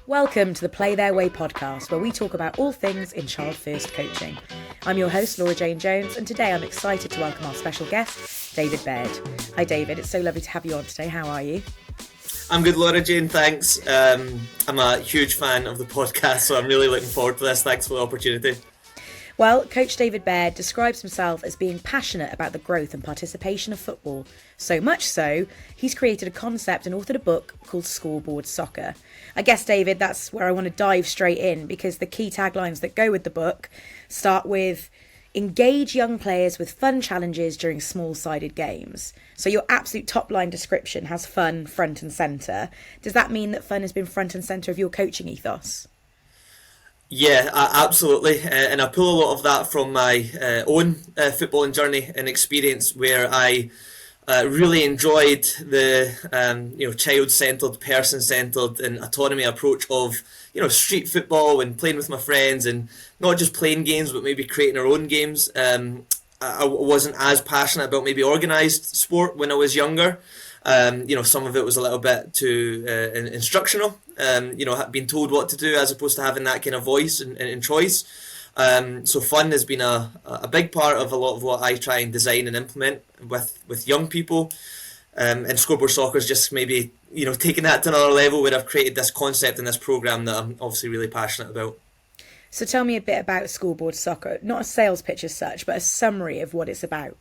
Welcome to the Play Their Way podcast, where we talk about all things in child first coaching. I'm your host, Laura Jane Jones, and today I'm excited to welcome our special guest, David Baird. Hi David, it's so lovely to have you on today. How are you? I'm good, Laura Jane, thanks. I'm a huge fan of the podcast, so I'm really looking forward to this. Thanks for the opportunity. Well, Coach David Baird describes himself as being passionate about the growth and participation of football. So much so, he's created a concept and authored a book called Scoreboard Soccer. I guess, David, that's where I want to dive straight in, because the key taglines that go with the book start with engage young players with fun challenges during small-sided games. So your absolute top-line description has fun front and centre. Does that mean that fun has been front and centre of your coaching ethos? Yeah, absolutely, and I pull a lot of that from my own footballing journey and experience, where I really enjoyed the child-centred, person-centred, and autonomy approach of street football and playing with my friends, and not just playing games but maybe creating our own games. I wasn't as passionate about maybe organised sport when I was younger. Some of it was a little bit too instructional. Being told what to do as opposed to having that kind of voice and choice. So fun has been a big part of a lot of what I try and design and implement with young people. And Scoreboard Soccer is just maybe taking that to another level, where I've created this concept and this programme that I'm obviously really passionate about. So tell me a bit about Scoreboard Soccer, not a sales pitch as such, but a summary of what it's about.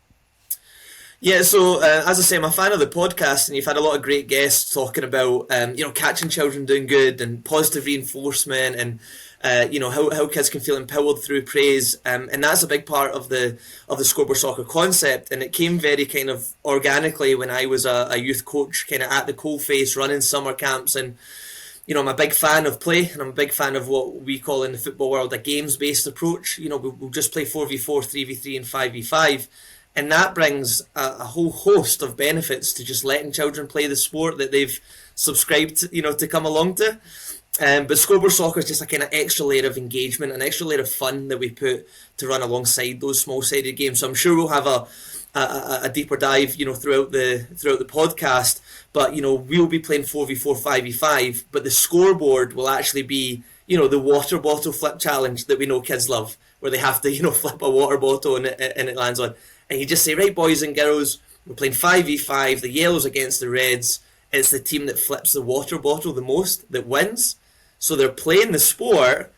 Yeah, so as I say, I'm a fan of the podcast, and you've had a lot of great guests talking about catching children doing good and positive reinforcement, and how kids can feel empowered through praise, and that's a big part of the Scoreboard Soccer concept. And it came very kind of organically when I was a youth coach, kind of at the coalface, running summer camps. And I'm a big fan of play, and I'm a big fan of what we call in the football world a games-based approach. We'll just play 4v4, 3v3 and 5v5. And that brings a whole host of benefits to just letting children play the sport that they've subscribed to come along to. But Scoreboard Soccer is just a kind of extra layer of engagement, an extra layer of fun that we put to run alongside those small-sided games. So I'm sure we'll have a deeper dive throughout the podcast. But we'll be playing 4v4, 5v5. But the scoreboard will actually be the water bottle flip challenge that we know kids love, where they have to flip a water bottle and it lands on. And you just say, right, boys and girls, we're playing 5v5, the yellows against the reds. It's the team that flips the water bottle the most that wins. So they're playing the sport,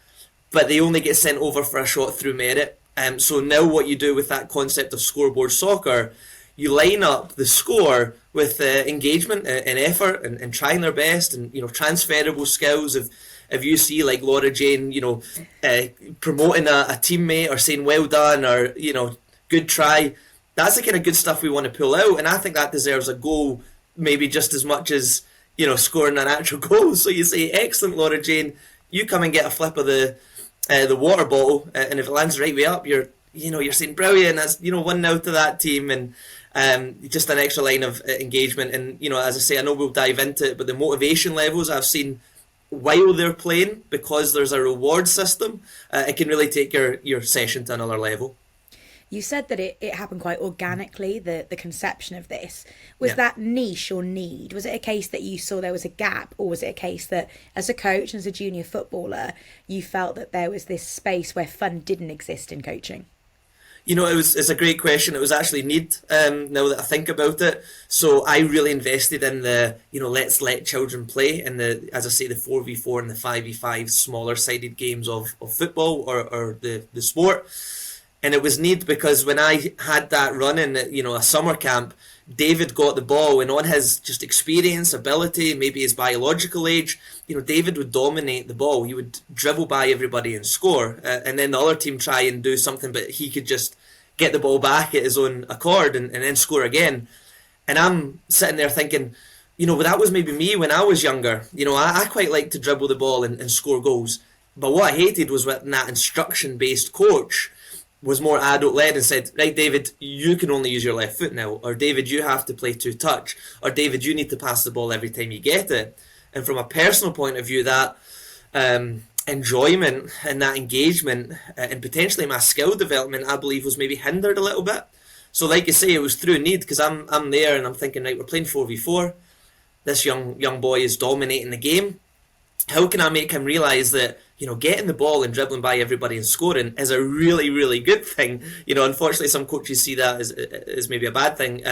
but they only get sent over for a shot through merit. So now what you do with that concept of Scoreboard Soccer, you line up the score with engagement and effort and trying their best, and transferable skills of if you see like Laura Jane, promoting a teammate or saying well done or good try. That's the kind of good stuff we want to pull out, and I think that deserves a goal, maybe just as much as scoring an actual goal. So you say, excellent, Laura Jane, you come and get a flip of the water bottle, and if it lands right way up, you're saying brilliant. That's 1-0 to that team, and just an extra line of engagement. And as I say, I know we'll dive into it, but the motivation levels I've seen while they're playing, because there's a reward system, it can really take your session to another level. You said that it happened quite organically, the conception of this. Was that niche or need? Was it a case that you saw there was a gap, or was it a case that as a coach and as a junior footballer, you felt that there was this space where fun didn't exist in coaching? It's a great question. It was actually need, now that I think about it. So I really invested in the, let's let children play, and as I say, the 4v4 and the 5v5 smaller sided games of football or the sport. And it was neat because when I had that run in, a summer camp, David got the ball, and on his just experience, ability, maybe his biological age, David would dominate the ball. He would dribble by everybody and score, and then the other team try and do something, but he could just get the ball back at his own accord and then score again. And I'm sitting there thinking, that was maybe me when I was younger. I quite like to dribble the ball and score goals. But what I hated was when that instruction-based coach was more adult-led and said, right, David, you can only use your left foot now, or David, you have to play two touch, or David, you need to pass the ball every time you get it. And from a personal point of view, that enjoyment and that engagement and potentially my skill development, I believe, was maybe hindered a little bit. So like you say, it was through need, because I'm there and I'm thinking, right, we're playing 4v4. This young boy is dominating the game. how can I make him realise that, getting the ball and dribbling by everybody and scoring is a really, really good thing. Unfortunately, some coaches see that as maybe a bad thing.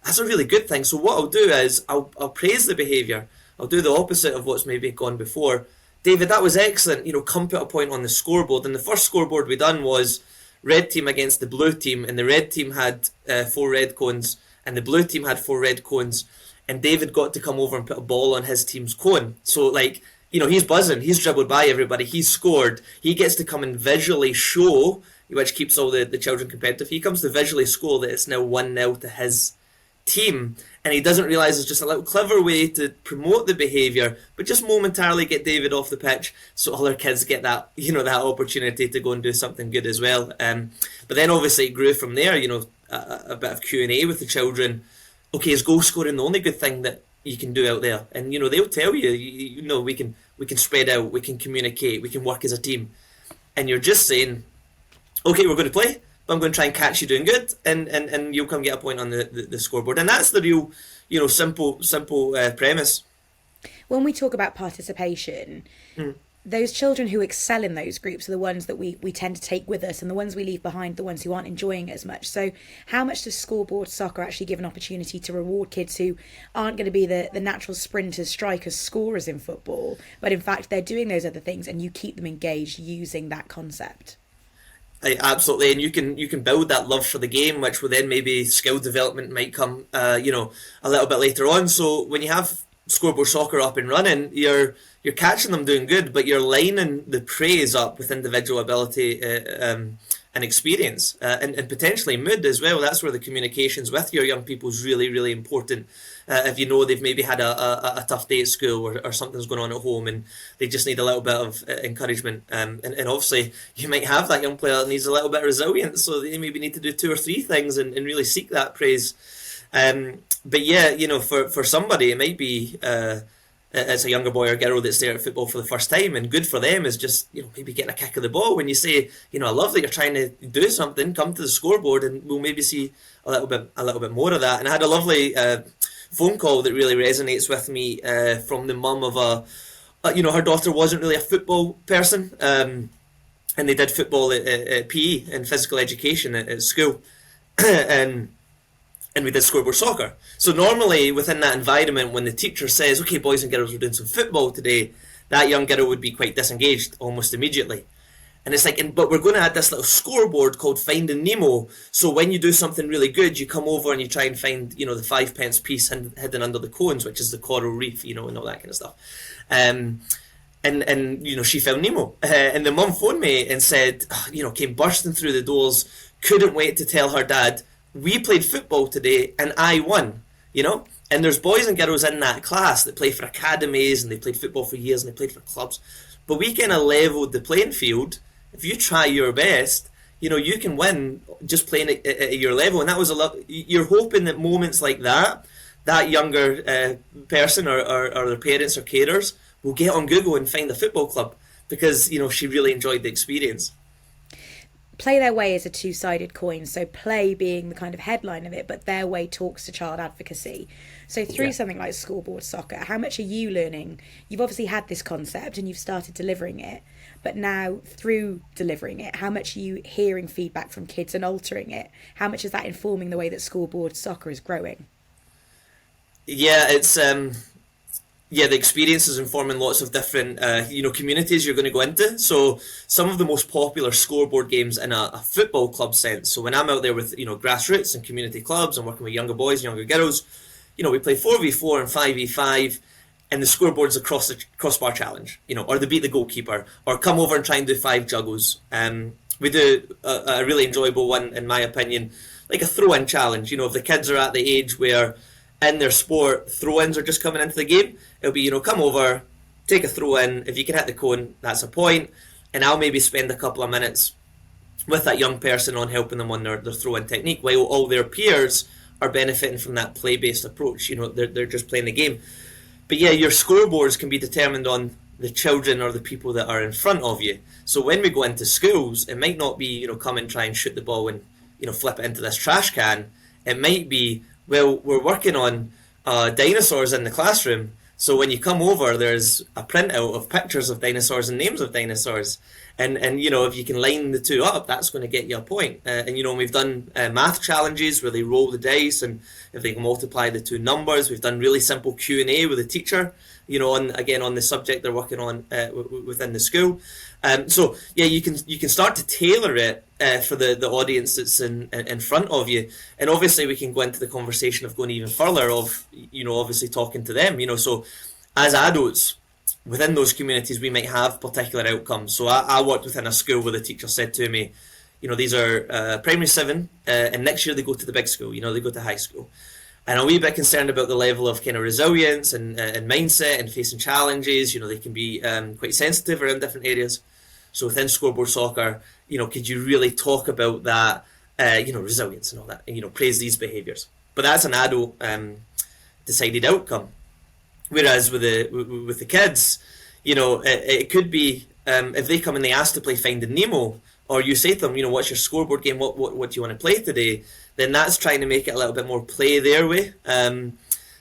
That's a really good thing. So what I'll do is I'll praise the behaviour. I'll do the opposite of what's maybe gone before. David, that was excellent. Come put a point on the scoreboard. And the first scoreboard we done was red team against the blue team, and the red team had 4 red cones, and the blue team had 4 red cones. And David got to come over and put a ball on his team's cone. So, he's buzzing. He's dribbled by everybody. He's scored. He gets to come and visually show, which keeps all the children competitive. He comes to visually score that it's now 1-0 to his team. And he doesn't realise it's just a little clever way to promote the behaviour, but just momentarily get David off the pitch so other kids get that, that opportunity to go and do something good as well. But then obviously it grew from there, a bit of Q&A with the children. Okay, is goal scoring the only good thing that you can do out there? And they'll tell you, we can spread out, we can communicate, we can work as a team. And you're just saying, okay, we're going to play, but I'm going to try and catch you doing good, and you'll come get a point on the scoreboard. And that's the real, simple premise. When we talk about participation, those children who excel in those groups are the ones that we tend to take with us, and the ones we leave behind, the ones who aren't enjoying it as much. So how much does Scoreboard Soccer actually give an opportunity to reward kids who aren't going to be the natural sprinters, strikers, scorers in football, but in fact they're doing those other things, and you keep them engaged using that concept? Absolutely, and you can build that love for the game, which will then maybe skill development might come, a little bit later on. So when you have Scoreboard Soccer up and running, you're catching them doing good, but you're lining the praise up with individual ability and experience, and potentially mood as well. That's where the communications with your young people is really, really important. If they've maybe had a tough day at school, or something's going on at home and they just need a little bit of encouragement, and obviously you might have that young player that needs a little bit of resilience, so they maybe need to do 2 or 3 things and really seek that praise. But yeah, for somebody it might be as a younger boy or girl that's there at football for the first time, and good for them is just maybe getting a kick of the ball. When you say, I love that you're trying to do something, come to the scoreboard and we'll maybe see a little bit more of that. And I had a lovely phone call that really resonates with me from the mum of her daughter wasn't really a football person, and they did football at PE and physical education at school, and we did Scoreboard Soccer. So normally within that environment, when the teacher says, okay, boys and girls, we're doing some football today, that young girl would be quite disengaged almost immediately. And it's like, but we're going to add this little scoreboard called Finding Nemo. So when you do something really good, you come over and you try and find, the 5-pence piece hidden under the cones, which is the coral reef, and all that kind of stuff. And she found Nemo. And the mum phoned me and said, came bursting through the doors, couldn't wait to tell her dad, we played football today and I won, And there's boys and girls in that class that play for academies and they played football for years and they played for clubs. But we kind of leveled the playing field. If you try your best, you can win just playing at your level. And that was a lot. You're hoping that moments like that younger person or their parents or carers will get on Google and find a football club because, she really enjoyed the experience. Play Their Way is a 2-sided coin, so play being the kind of headline of it, but their way talks to child advocacy. So through something like Scoreboard Soccer, how much are you learning? You've obviously had this concept and you've started delivering it, but now through delivering it, how much are you hearing feedback from kids and altering it? How much is that informing the way that Scoreboard Soccer is growing? Yeah, it's the experience is informing lots of different communities you're going to go into. So some of the most popular scoreboard games in a football club sense. So when I'm out there with grassroots and community clubs and working with younger boys and younger girls, we play 4v4 and 5v5, and the scoreboard's a crossbar challenge, or they beat the goalkeeper, or come over and try and do 5 juggles. We do a really enjoyable one, in my opinion, like a throw-in challenge. If the kids are at the age where in their sport throw-ins are just coming into the game, it'll be, come over, take a throw-in. If you can hit the cone, that's a point. And I'll maybe spend a couple of minutes with that young person on helping them on their throw-in technique, while all their peers are benefiting from that play-based approach. They're just playing the game. But yeah, your scoreboards can be determined on the children or the people that are in front of you. So when we go into schools, it might not be, come and try and shoot the ball and, flip it into this trash can. It might be, well, we're working on dinosaurs in the classroom, So when you come over, there's a printout of pictures of dinosaurs and names of dinosaurs. And if you can line the two up, that's going to get you a point. We've done math challenges where they roll the dice, and if they can multiply the two numbers, we've done really simple Q&A with the teacher, on the subject they're working on within the school. You can start to tailor it for the audience that's in front of you, and obviously we can go into the conversation of going even further of obviously talking to them. So as adults within those communities, we might have particular outcomes. So I worked within a school where the teacher said to me, these are primary 7, and next year they go to the big school. They go to high school. And I'm a wee bit concerned about the level of kind of resilience and mindset and facing challenges. They can be quite sensitive around different areas. So within Scoreboard Soccer, could you really talk about that, resilience and all that, and, praise these behaviours. But that's an adult decided outcome. Whereas with the kids, it could be if they come and they ask to play Finding Nemo, or you say to them, what's your scoreboard game? What do you want to play today? Then that's trying to make it a little bit more play their way.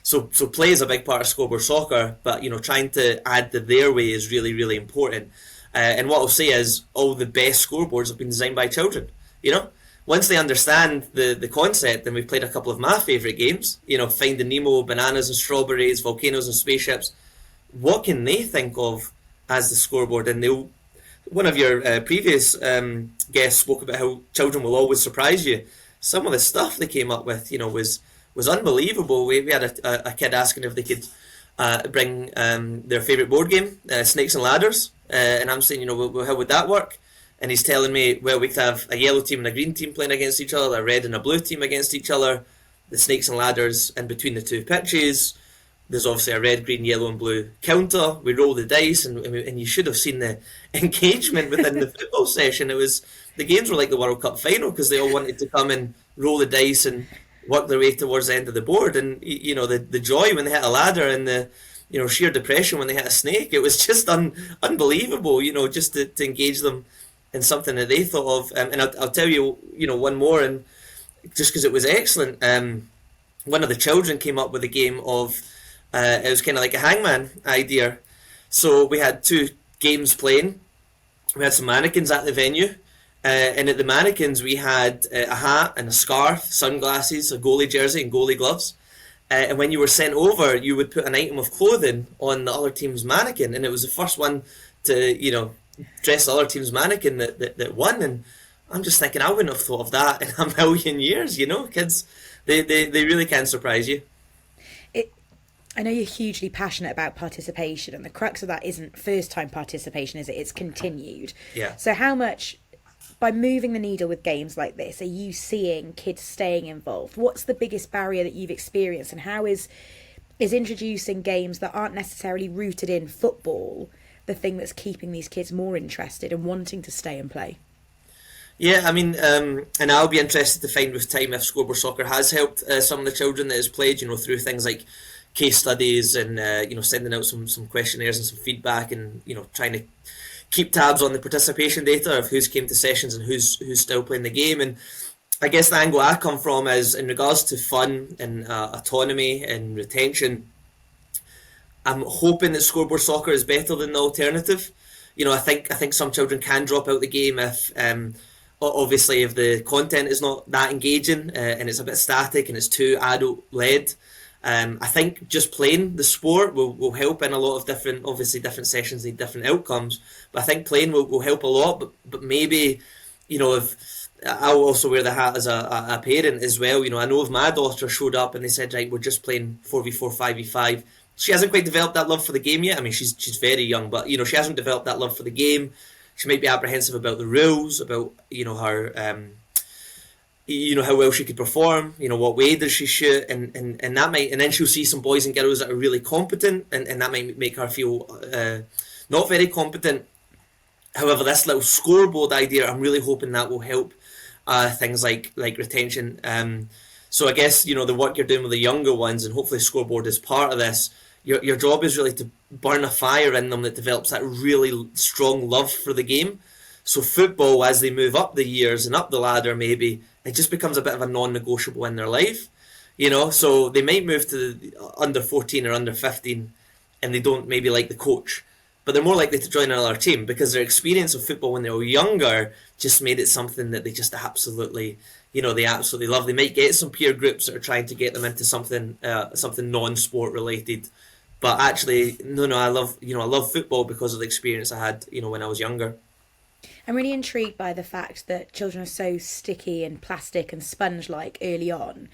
So play is a big part of Scoreboard Soccer, but trying to add the their way is really, really important. And what I'll say is all the best scoreboards have been designed by children. Once they understand the concept, and we've played a couple of my favourite games, Finding Nemo, Bananas and Strawberries, Volcanoes and Spaceships, what can they think of as the scoreboard? And one of your previous guests spoke about how children will always surprise you. Some of the stuff they came up with, was unbelievable. We had a kid asking if they could bring their favourite board game, Snakes and Ladders, and I'm saying, well, how would that work? And he's telling me, well, we could have a yellow team and a green team playing against each other, a red and a blue team against each other, the Snakes and Ladders in between the two pitches. There's obviously a red, green, yellow and blue counter. We roll the dice, and you should have seen the engagement within the football session. The games were like the World Cup final, because they all wanted to come and roll the dice and work their way towards the end of the board. And, the joy when they hit a ladder, and the sheer depression when they hit a snake, it was just unbelievable, just to engage them in something that they thought of. And I'll tell you, one more, and just because it was excellent, one of the children came up with a game of, it was kind of like a hangman idea. So we had 2 games playing. We had some mannequins at the venue, and at the mannequins we had a hat and a scarf, sunglasses, a goalie jersey and goalie gloves. And when you were sent over, you would put an item of clothing on the other team's mannequin, and it was the first one to, dress the other team's mannequin that won. And I'm just thinking, I wouldn't have thought of that in a million years. Kids, they really can surprise you. I know you're hugely passionate about participation, and the crux of that isn't first-time participation, is it? It's continued. Yeah. So how much, by moving the needle with games like this, are you seeing kids staying involved? What's the biggest barrier that you've experienced, and how is introducing games that aren't necessarily rooted in football the thing that's keeping these kids more interested and wanting to stay and play? Yeah, I mean, and I'll be interested to find with time if Scoreboard Soccer has helped some of the children that has played, through things like case studies and sending out some questionnaires and some feedback, and trying to keep tabs on the participation data of who's came to sessions and who's still playing the game. And I guess the angle I come from is in regards to fun and autonomy and retention. I'm hoping that Scoreboard Soccer is better than the alternative. I think some children can drop out the game if obviously if the content is not that engaging and it's a bit static and it's too adult led. I think just playing the sport will help in a lot of different sessions need different outcomes, but I think playing will help a lot. But maybe, if I'll also wear the hat as a parent as well. I know if my daughter showed up and they said, right, we're just playing 4v4, 5v5, she hasn't quite developed that love for the game yet. I mean, she's very young, but she hasn't developed that love for the game. She might be apprehensive about the rules, about her how well she could perform, what way does she shoot, and that might, and then she'll see some boys and girls that are really competent, and that might make her feel not very competent. However, this little scoreboard idea, I'm really hoping that will help things like retention. So I guess the work you're doing with the younger ones, and hopefully Scoreboard is part of this. Your job is really to burn a fire in them that develops that really strong love for the game. So football, as they move up the years and up the ladder, maybe it just becomes a bit of a non-negotiable in their life. So they might move to the under 14 or under 15 and they don't maybe like the coach, but they're more likely to join another team because their experience of football when they were younger just made it something that they just absolutely, they absolutely love. They might get some peer groups that are trying to get them into something non-sport related, but actually, no, I love football because of the experience I had, when I was younger. I'm really intrigued by the fact that children are so sticky and plastic and sponge-like early on.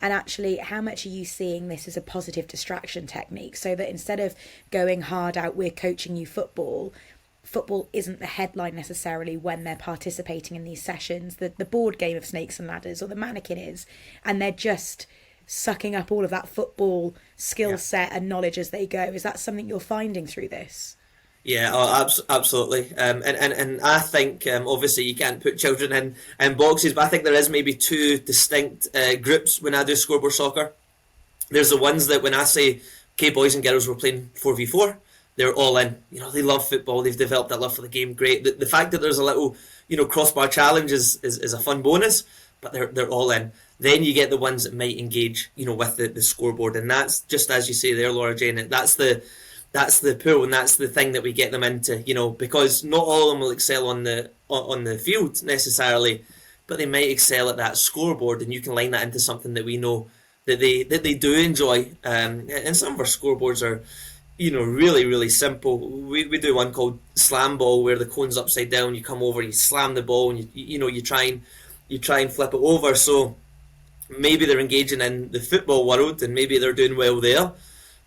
And actually, how much are you seeing this as a positive distraction technique? So that instead of going hard out, we're coaching you football, football isn't the headline necessarily when they're participating in these sessions. The board game of Snakes and Ladders or the mannequin is, and they're just sucking up all of that football skill set and knowledge as they go. Is that something you're finding through this? Yeah, oh, absolutely. And I think obviously you can't put children in boxes, but I think there is maybe two distinct groups when I do scoreboard soccer. There's the ones that when I say, okay, boys and girls, we're playing 4v4, they're all in. They love football, they've developed that love for the game, great. The fact that there's a little, crossbar challenge is a fun bonus, but they're all in. Then you get the ones that might engage, with the scoreboard, and that's just as you say there, Laura Jane, that's the pool, and that's the thing that we get them into, because not all of them will excel on the field necessarily, but they might excel at that scoreboard, and you can line that into something that we know that they do enjoy. And some of our scoreboards are, really, really simple. We do one called slam ball, where the cone's upside down, you come over, you slam the ball, and you try and flip it over. So maybe they're engaging in the football world, and maybe they're doing well there.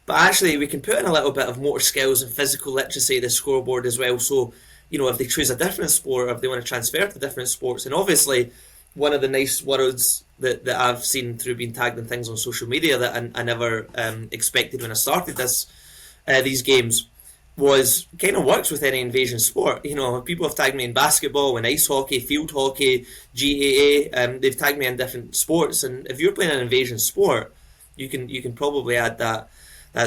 But actually, we can put in a little bit of motor skills and physical literacy to the scoreboard as well. So, if they choose a different sport, or if they want to transfer to different sports, and obviously, one of the nice words that I've seen through being tagged in things on social media that I never expected when I started these games was kind of works with any invasion sport. People have tagged me in basketball, in ice hockey, field hockey, GAA. They've tagged me in different sports, and if you're playing an invasion sport, you can probably add that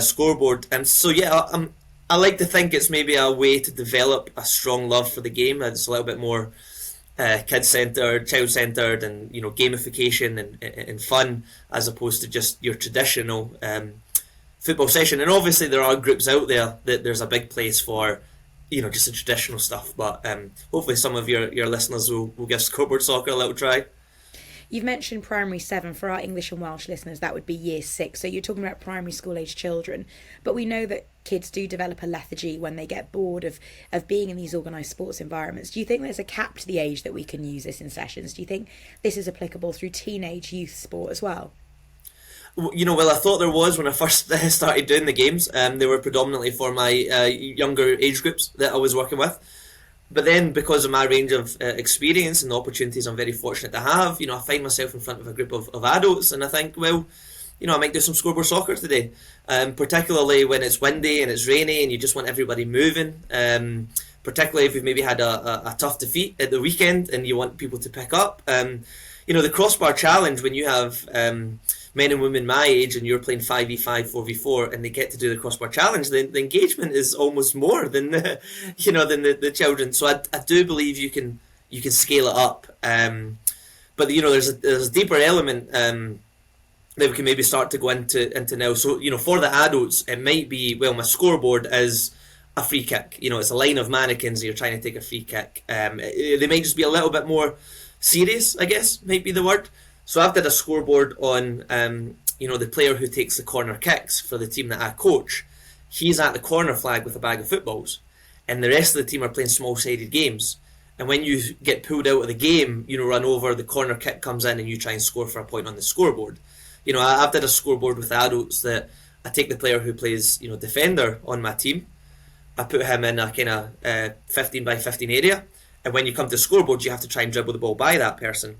scoreboard. And so I like to think it's maybe a way to develop a strong love for the game. It's a little bit more kid-centered, child-centered, and gamification and fun, as opposed to just your traditional football session. And obviously there are groups out there that there's a big place for just the traditional stuff, but hopefully some of your listeners will give scoreboard soccer a little try. You've mentioned primary 7. For our English and Welsh listeners, that would be year 6. So you're talking about primary school age children. But we know that kids do develop a lethargy when they get bored of being in these organised sports environments. Do you think there's a cap to the age that we can use this in sessions? Do you think this is applicable through teenage youth sport as well? Well, I thought there was when I first started doing the games. They were predominantly for my younger age groups that I was working with. But then, because of my range of experience and the opportunities I'm very fortunate to have, I find myself in front of a group of adults, and I think, well, I might do some scoreboard soccer today, particularly when it's windy and it's rainy and you just want everybody moving, particularly if you've maybe had a tough defeat at the weekend and you want people to pick up. The crossbar challenge, when you have men and women my age and you're playing 5v5, 4v4, and they get to do the crossbar challenge, the engagement is almost more than the children. So I do believe you can scale it up. But there's a deeper element that we can maybe start to go into now. So for the adults, it might be, well, my scoreboard is a free kick. It's a line of mannequins and you're trying to take a free kick. They might just be a little bit more serious, I guess, might be the word. So I've did a scoreboard on, the player who takes the corner kicks for the team that I coach. He's at the corner flag with a bag of footballs, and the rest of the team are playing small-sided games. And when you get pulled out of the game, run over, the corner kick comes in, and you try and score for a point on the scoreboard. I've did a scoreboard with adults that I take the player who plays, defender on my team. I put him in a kind of 15 by 15 area, and when you come to scoreboard, you have to try and dribble the ball by that person.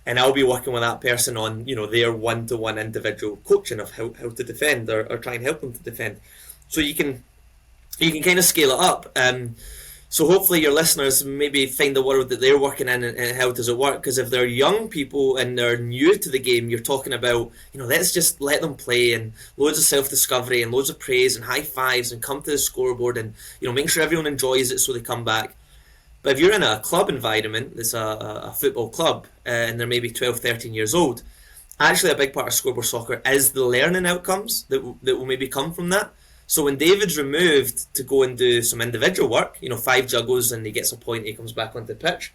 And I'll be working with that person on, their one-to-one individual coaching of how to defend or try and help them to defend. So you can kind of scale it up. So hopefully your listeners maybe find the world that they're working in and how does it work. Because if they're young people and they're new to the game, you're talking about, let's just let them play and loads of self-discovery and loads of praise and high fives and come to the scoreboard and, make sure everyone enjoys it so they come back. But if you're in a club environment, it's a football club, and they're maybe 12, 13 years old, actually a big part of scoreboard soccer is the learning outcomes that will maybe come from that. So when David's removed to go and do some individual work, 5 juggles and he gets a point, he comes back onto the pitch.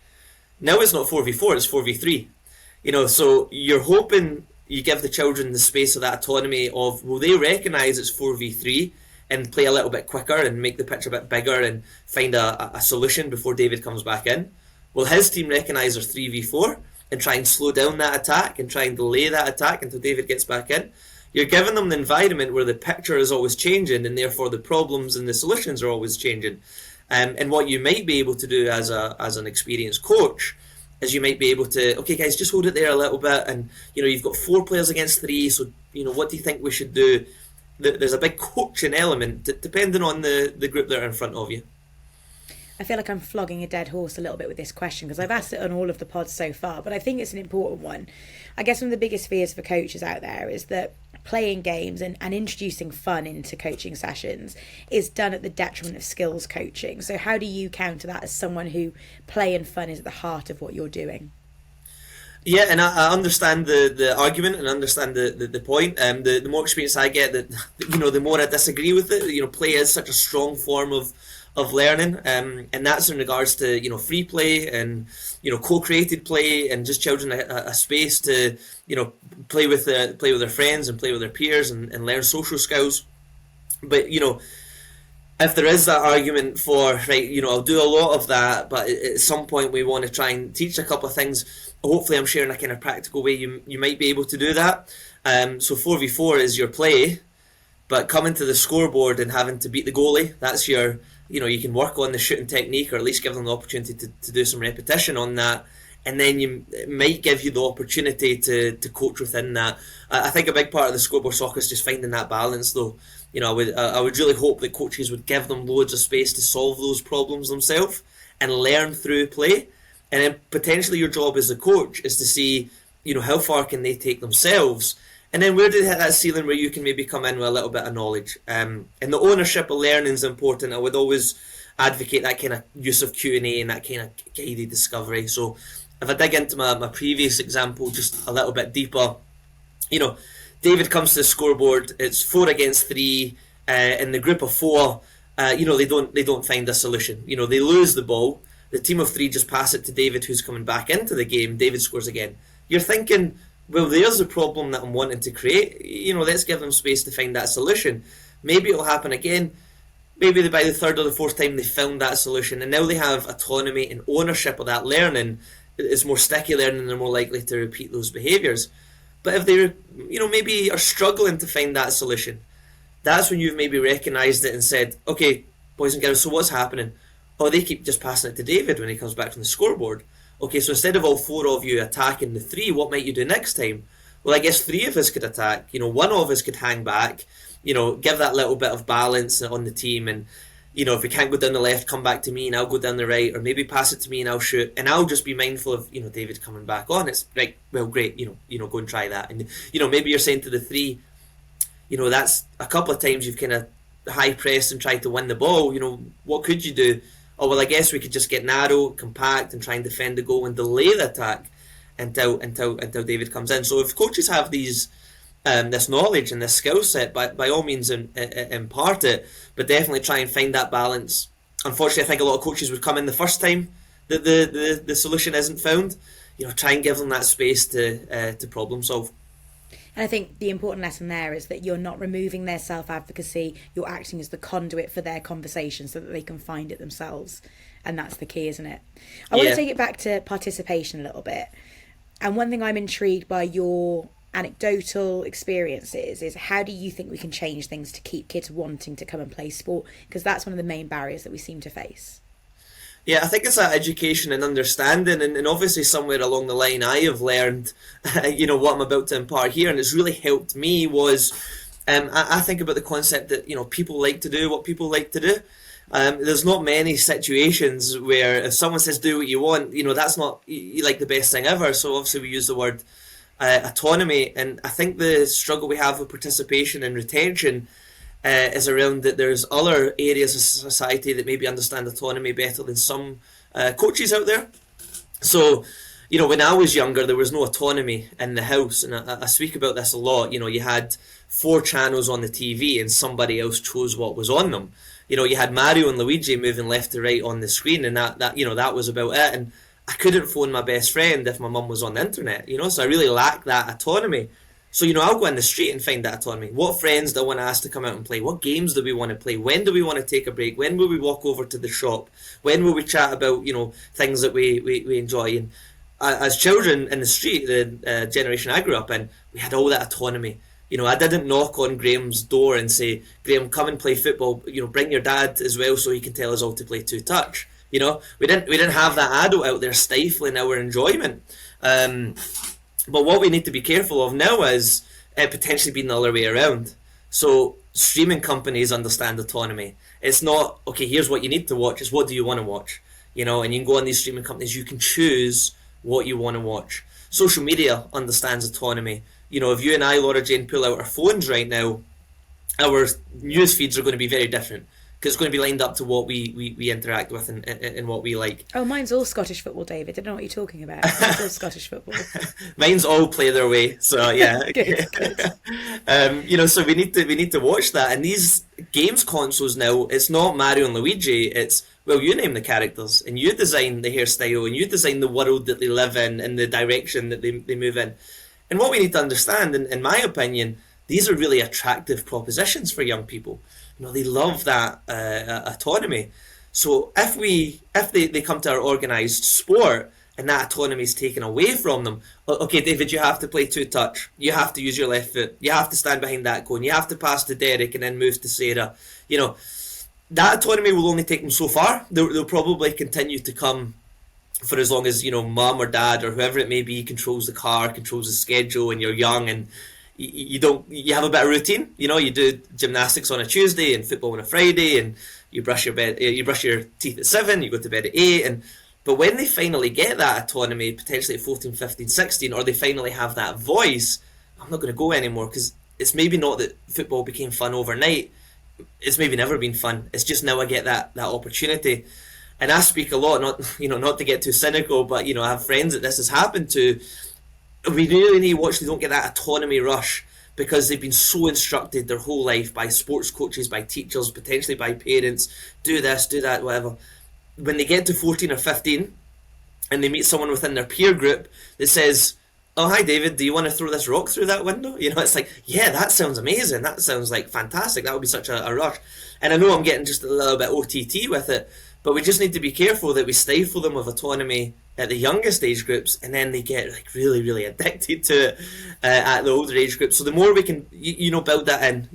Now it's not 4v4, it's 4v3. So you're hoping you give the children the space of that autonomy of, will they recognise it's 4v3 and play a little bit quicker and make the pitch a bit bigger and find a solution before David comes back in? Will his team recognise there's 3v4 and try and slow down that attack and try and delay that attack until David gets back in? You're giving them the environment where the picture is always changing and therefore the problems and the solutions are always changing. And what you might be able to do as an experienced coach is you might be able to, okay guys, just hold it there a little bit, and you've got 4 players against 3, so what do you think we should do? There's a big coaching element depending on the group that are in front of you. I feel like I'm flogging a dead horse a little bit with this question because I've asked it on all of the pods so far, but I think it's an important one. I guess one of the biggest fears for coaches out there is that playing games and introducing fun into coaching sessions is done at the detriment of skills coaching. So how do you counter that as someone who play and fun is at the heart of what you're doing? Yeah, and I understand the argument and understand the point. The more experience I get, the more I disagree with it. Play is such a strong form of learning, and that's in regards to free play and co-created play and just children a space to play with their friends and play with their peers and learn social skills. But if there is that argument for, right, I'll do a lot of that, but at some point we want to try and teach a couple of things. Hopefully I'm sharing a kind of practical way you might be able to do that. So 4v4 is your play, but coming to the scoreboard and having to beat the goalie, that's your, you can work on the shooting technique or at least give them the opportunity to do some repetition on that. And then it might give you the opportunity to coach within that. I think a big part of the Scoreboard Soccer is just finding that balance, though. I would really hope that coaches would give them loads of space to solve those problems themselves and learn through play. And then potentially your job as a coach is to see, how far can they take themselves, and then where do they hit that ceiling where you can maybe come in with a little bit of knowledge. And the ownership of learning is important. I would always advocate that kind of use of Q&A and that kind of guided discovery. So if I dig into my previous example just a little bit deeper, David comes to the scoreboard, it's 4 against 3, in the group of 4, they don't find a solution. They lose the ball. The team of 3 just pass it to David, who's coming back into the game. David scores again. You're thinking, well, there's a problem that I'm wanting to create. Let's give them space to find that solution. Maybe it'll happen again. Maybe by the 3rd or the 4th time they found that solution, and now they have autonomy and ownership of that learning. It's more sticky learning, and they're more likely to repeat those behaviours. But if they, maybe are struggling to find that solution, that's when you've maybe recognised it and said, okay, boys and girls, so what's happening? Oh, they keep just passing it to David when he comes back from the scoreboard. Okay, so instead of all 4 of you attacking the 3, what might you do next time? Well, I guess 3 of us could attack. One of us could hang back, give that little bit of balance on the team. And, if we can't go down the left, come back to me and I'll go down the right. Or maybe pass it to me and I'll shoot. And I'll just be mindful of, David coming back on. It's like, well, great, go and try that. And, maybe you're saying to the 3, that's a couple of times you've kind of high pressed and tried to win the ball. What could you do? Oh, well, I guess we could just get narrow, compact, and try and defend the goal and delay the attack until David comes in. So if coaches have these this knowledge and this skill set, by all means impart it, but definitely try and find that balance. Unfortunately, I think a lot of coaches would come in the first time that the solution isn't found. Try and give them that space to problem solve. And I think the important lesson there is that you're not removing their self-advocacy, you're acting as the conduit for their conversation so that they can find it themselves. And that's the key, isn't it? I want to take it back to participation a little bit. And one thing I'm intrigued by your anecdotal experiences is, how do you think we can change things to keep kids wanting to come and play sport? Because that's one of the main barriers that we seem to face. Yeah, I think it's that education and understanding, and obviously somewhere along the line I have learned, what I'm about to impart here, and it's really helped me was, I think about the concept that, people like to do what people like to do. There's not many situations where if someone says do what you want, that's not like the best thing ever. So obviously we use the word autonomy, and I think the struggle we have with participation and retention is around that there's other areas of society that maybe understand autonomy better than some coaches out there. So, when I was younger, there was no autonomy in the house, and I speak about this a lot. You had 4 channels on the TV, and somebody else chose what was on them. You had Mario and Luigi moving left to right on the screen, and that was about it. And I couldn't phone my best friend if my mum was on the internet. So I really lacked that autonomy. So, I'll go in the street and find that autonomy. What friends do I want to ask to come out and play? What games do we want to play? When do we want to take a break? When will we walk over to the shop? When will we chat about, things that we enjoy? And as children in the street, the generation I grew up in, we had all that autonomy. I didn't knock on Graham's door and say, Graham, come and play football. Bring your dad as well so he can tell us all to play two-touch. We didn't have that adult out there stifling our enjoyment. But what we need to be careful of now is it potentially being the other way around. So streaming companies understand autonomy. It's not, okay, here's what you need to watch. It's what do you want to watch? And you can go on these streaming companies. You can choose what you want to watch. Social media understands autonomy. If you and I, Laura Jane, pull out our phones right now, our news feeds are going to be very different. Because it's going to be lined up to what we interact with and what we like. Oh, mine's all Scottish football, David. I don't know what you're talking about. It's all Scottish football. Mine's all play their way. So yeah. Good. So we need to watch that. And these games consoles now, it's not Mario and Luigi. It's, well, you name the characters, and you design the hairstyle, and you design the world that they live in and the direction that they move in. And what we need to understand, in my opinion, these are really attractive propositions for young people. They love that autonomy. So if they come to our organised sport and that autonomy is taken away from them, okay, David, you have to play two-touch. You have to use your left foot. You have to stand behind that cone. You have to pass to Derek and then move to Sarah. That autonomy will only take them so far. They'll probably continue to come for as long as, mum or dad or whoever it may be controls the car, controls the schedule, and you're young and you have a bit of routine. You do gymnastics on a Tuesday and football on a Friday, and you brush your teeth at 7, you go to bed at 8, but when they finally get that autonomy, potentially at 14, 15, 16, or they finally have that voice, I'm not going to go anymore, because it's maybe not that football became fun overnight. It's maybe never been fun. It's just now I get that opportunity. And I speak a lot, not to get too cynical, but I have friends that this has happened to. We really need to watch they don't get that autonomy rush, because they've been so instructed their whole life by sports coaches, by teachers, potentially by parents, do this, do that, whatever. When they get to 14 or 15 and they meet someone within their peer group that says, oh, hi David, do you want to throw this rock through that window? It's like, yeah, that sounds amazing. That sounds like fantastic. That would be such a rush. And I know I'm getting just a little bit OTT with it, but we just need to be careful that we stifle them with autonomy at the youngest age groups, and then they get really, really addicted to it at the older age groups. So the more we can, build that in,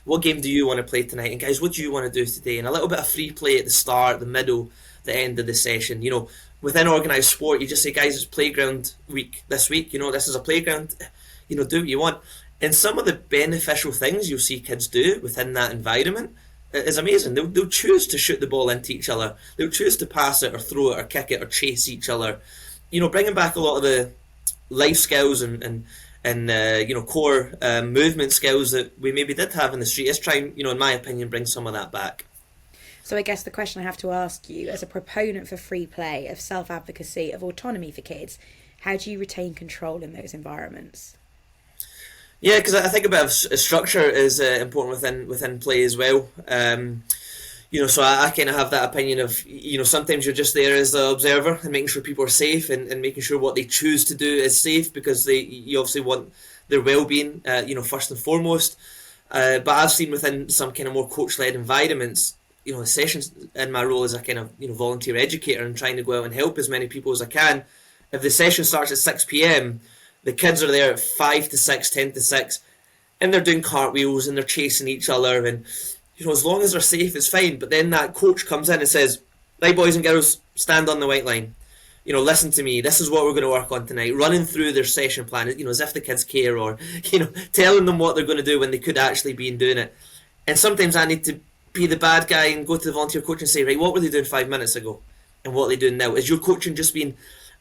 what game do you want to play tonight? And guys, what do you want to do today? And a little bit of free play at the start, the middle, the end of the session. Within organised sport, you just say, guys, it's playground week this week. This is a playground. Do what you want. And some of the beneficial things you'll see kids do within that environment is amazing. They'll choose to shoot the ball into each other. They'll choose to pass it or throw it or kick it or chase each other. Bringing back a lot of the life skills and core movement skills that we maybe did have in the street is trying, in my opinion, bring some of that back. So I guess the question I have to ask you, as a proponent for free play, of self-advocacy, of autonomy for kids, how do you retain control in those environments? Yeah, because I think a bit of structure is important within play as well. So I kind of have that opinion of, sometimes you're just there as the observer and making sure people are safe and making sure what they choose to do is safe, because you obviously want their well-being, first and foremost. But I've seen within some kind of more coach-led environments, the sessions in my role as a kind of, volunteer educator and trying to go out and help as many people as I can. If the session starts at 6 p.m, the kids are there at 5 to 6, 10 to 6, and they're doing cartwheels and they're chasing each other, and as long as they're safe, it's fine. But then that coach comes in and says, right, boys and girls, stand on the white line. Listen to me. This is what we're going to work on tonight. Running through their session plan, as if the kids care, or telling them what they're going to do when they could actually be doing it. And sometimes I need to be the bad guy and go to the volunteer coach and say, right, what were they doing 5 minutes ago, and what are they doing now? Is your coaching just being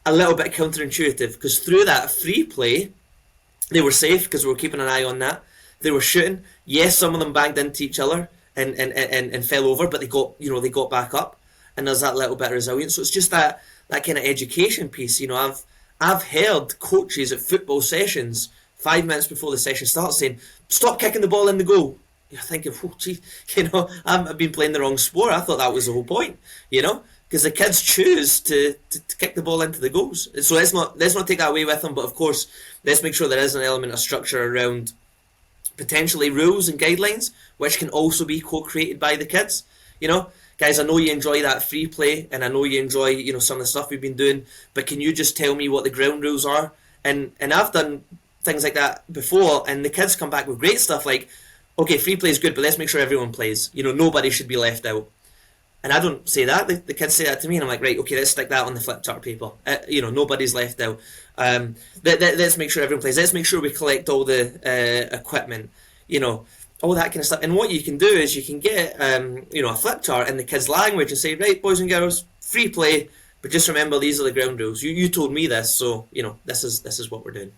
a little bit counterintuitive? Because through that free play, they were safe because we were keeping an eye on that. They were shooting. Yes, some of them banged into each other and fell over, but they got back up, and there's that little bit of resilience. So it's just that kind of education piece. I've I've heard coaches at football sessions 5 minutes before the session starts saying, "Stop kicking the ball in the goal." You're thinking, "Oh, gee, I've been playing the wrong sport. I thought that was the whole point, because the kids choose to kick the ball into the goals. So let's not take that away with them. But of course, let's make sure there is an element of structure around potentially rules and guidelines, which can also be co-created by the kids. Guys, I know you enjoy that free play, and I know you enjoy some of the stuff we've been doing. But can you just tell me what the ground rules are? And I've done things like that before, and the kids come back with great stuff like, okay, free play is good, but let's make sure everyone plays. Nobody should be left out. And I don't say that. The kids say that to me, and I'm like, right, okay, let's stick that on the flip chart paper. Nobody's left out. Let's make sure everyone plays. Let's make sure we collect all the equipment. All that kind of stuff. And what you can do is you can get a flip chart in the kids' language and say, right, boys and girls, free play, but just remember these are the ground rules. You told me this, so this is what we're doing.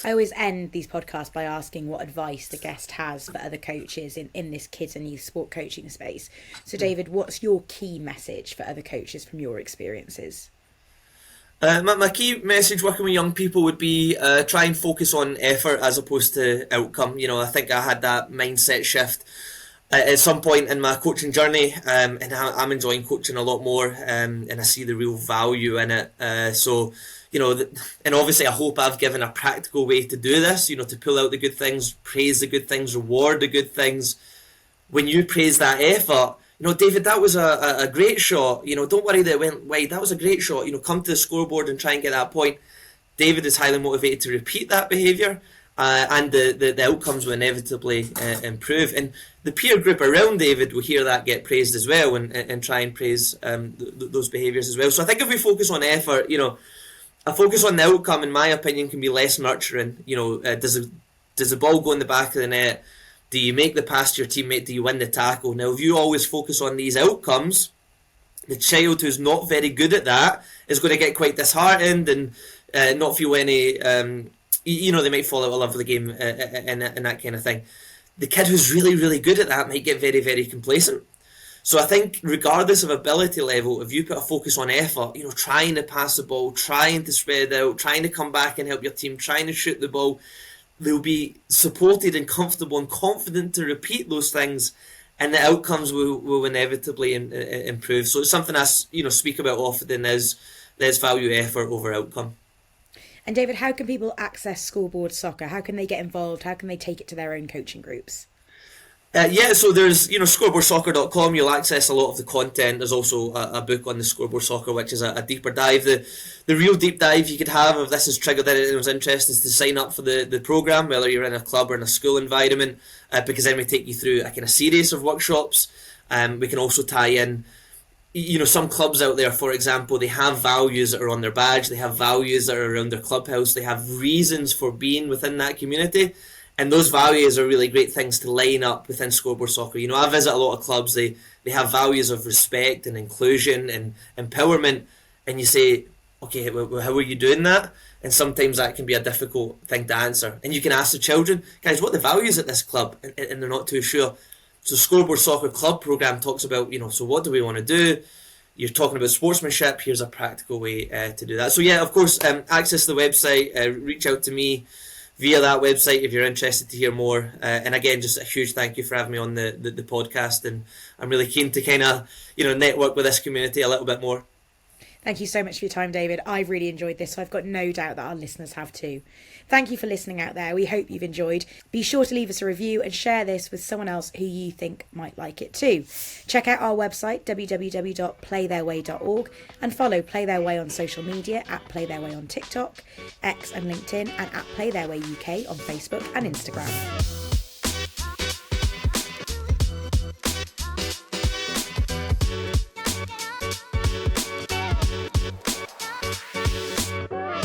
I always end these podcasts by asking what advice the guest has for other coaches in this kids and youth sport coaching space. So David, what's your key message for other coaches from your experiences? My key message working with young people would be try and focus on effort as opposed to outcome. I think I had that mindset shift at some point in my coaching journey, and I'm enjoying coaching a lot more, and I see the real value in it. And obviously I hope I've given a practical way to do this, to pull out the good things, praise the good things, reward the good things. When you praise that effort, David, that was a great shot. Don't worry that it went wide. That was a great shot. Come to the scoreboard and try and get that point. David is highly motivated to repeat that behaviour, and the outcomes will inevitably improve. And the peer group around David will hear that get praised as well, and try and praise those behaviours as well. So I think if we focus on effort, a focus on the outcome, in my opinion, can be less nurturing. Does the ball go in the back of the net? Do you make the pass to your teammate? Do you win the tackle? Now, if you always focus on these outcomes, the child who's not very good at that is going to get quite disheartened and not feel any, they might fall out of love with the game and that kind of thing. The kid who's really, really good at that might get very, very complacent. So I think regardless of ability level, if you put a focus on effort, trying to pass the ball, trying to spread out, trying to come back and help your team, trying to shoot the ball, they'll be supported and comfortable and confident to repeat those things, and the outcomes will inevitably improve. So it's something I speak about often is let's value effort over outcome. And David, how can people access Scoreboard Soccer? How can they get involved? How can they take it to their own coaching groups? So there's, scoreboardsoccer.com, you'll access a lot of the content. There's also a book on the Scoreboard Soccer, which is a deeper dive. The real deep dive you could have, if this has triggered anyone's interest, is to sign up for the programme, whether you're in a club or in a school environment, because then we take you through a kind of series of workshops. We can also tie in, some clubs out there, for example, they have values that are on their badge, they have values that are around their clubhouse, they have reasons for being within that community. And those values are really great things to line up within Scoreboard Soccer. I visit a lot of clubs, they have values of respect and inclusion and empowerment. And you say, okay, well, how are you doing that? And sometimes that can be a difficult thing to answer. And you can ask the children, guys, what are the values at this club? And they're not too sure. So Scoreboard Soccer Club programme talks about, so what do we want to do? You're talking about sportsmanship, here's a practical way to do that. So yeah, of course, access the website, reach out to me via that website if you're interested to hear more. And again, just a huge thank you for having me on the podcast, and I'm really keen to kind of network with this community a little bit more. Thank you so much for your time, David. I've really enjoyed this, so I've got no doubt that our listeners have too. Thank you for listening out there. We hope you've enjoyed. Be sure to leave us a review and share this with someone else who you think might like it too. Check out our website, www.playtheirway.org, and follow Play Their Way on social media at Play Their Way on TikTok, X and LinkedIn, and at Play Their Way UK on Facebook and Instagram.